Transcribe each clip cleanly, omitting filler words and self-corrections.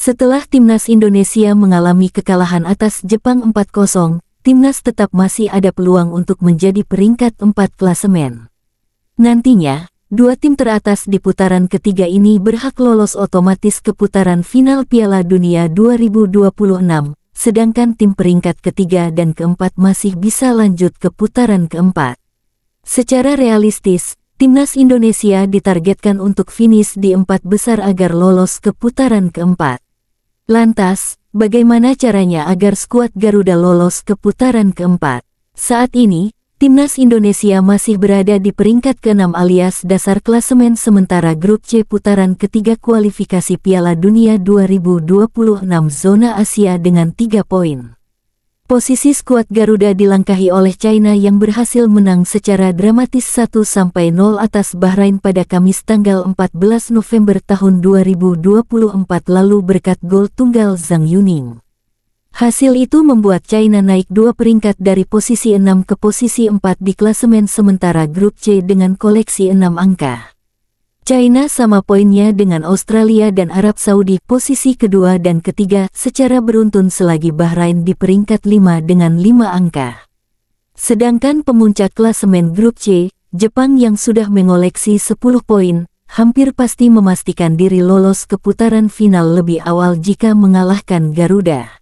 Setelah timnas Indonesia mengalami kekalahan atas Jepang 4-0, timnas tetap masih ada peluang untuk menjadi peringkat 4 klasemen. Nantinya, dua tim teratas di putaran ketiga ini berhak lolos otomatis ke putaran final Piala Dunia 2026, sedangkan tim peringkat ketiga dan keempat masih bisa lanjut ke putaran keempat. Secara realistis, timnas Indonesia ditargetkan untuk finish di 4 besar agar lolos ke putaran keempat. Lantas, bagaimana caranya agar skuad Garuda lolos ke putaran keempat? Saat ini, timnas Indonesia masih berada di peringkat ke-6 alias dasar klasemen sementara grup C putaran ketiga kualifikasi Piala Dunia 2026 zona Asia dengan 3 poin. Posisi skuad Garuda dilangkahi oleh China yang berhasil menang secara dramatis 1-0 atas Bahrain pada Kamis tanggal 14 November tahun 2024 lalu berkat gol tunggal Zhang Yuning. Hasil itu membuat China naik 2 peringkat dari posisi 6 ke posisi 4 di klasemen sementara grup C dengan koleksi 6 angka. China sama poinnya dengan Australia dan Arab Saudi posisi kedua dan ketiga secara beruntun selagi Bahrain di peringkat 5 dengan 5 angka. Sedangkan pemuncak klasemen grup C, Jepang yang sudah mengoleksi 10 poin, hampir pasti memastikan diri lolos ke putaran final lebih awal jika mengalahkan Garuda.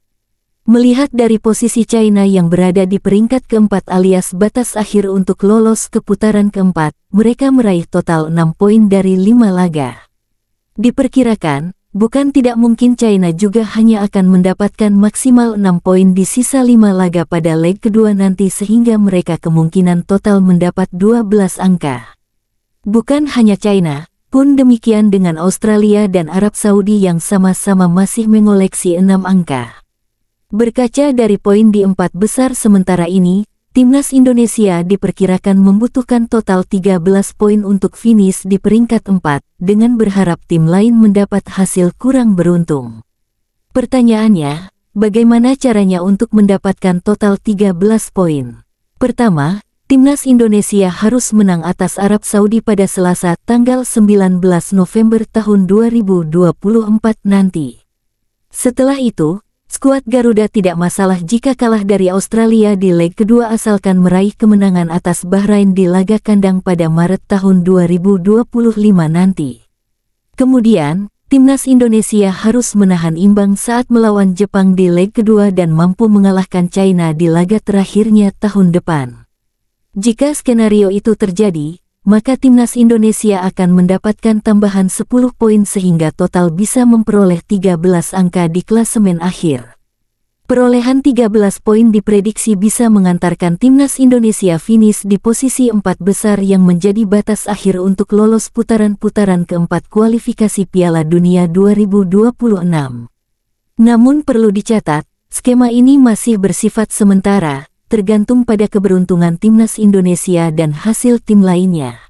Melihat dari posisi China yang berada di peringkat keempat alias batas akhir untuk lolos ke putaran keempat, mereka meraih total 6 poin dari 5 laga. Diperkirakan, bukan tidak mungkin China juga hanya akan mendapatkan maksimal 6 poin di sisa 5 laga pada leg kedua nanti sehingga mereka kemungkinan total mendapat 12 angka. Bukan hanya China, pun demikian dengan Australia dan Arab Saudi yang sama-sama masih mengoleksi 6 angka. Berkaca dari poin di 4 besar sementara ini, timnas Indonesia diperkirakan membutuhkan total 13 poin untuk finish di peringkat 4, dengan berharap tim lain mendapat hasil kurang beruntung. Pertanyaannya, bagaimana caranya untuk mendapatkan total 13 poin? Pertama, timnas Indonesia harus menang atas Arab Saudi pada Selasa tanggal 19 November tahun 2024 nanti. Setelah itu, skuad Garuda tidak masalah jika kalah dari Australia di leg kedua asalkan meraih kemenangan atas Bahrain di laga kandang pada Maret tahun 2025 nanti. Kemudian, timnas Indonesia harus menahan imbang saat melawan Jepang di leg kedua dan mampu mengalahkan China di laga terakhirnya tahun depan. Jika skenario itu terjadi, maka timnas Indonesia akan mendapatkan tambahan 10 poin sehingga total bisa memperoleh 13 angka di klasemen akhir. Perolehan 13 poin diprediksi bisa mengantarkan timnas Indonesia finish di posisi 4 besar yang menjadi batas akhir untuk lolos putaran-putaran keempat kualifikasi Piala Dunia 2026. Namun perlu dicatat, skema ini masih bersifat sementara, tergantung pada keberuntungan timnas Indonesia dan hasil tim lainnya.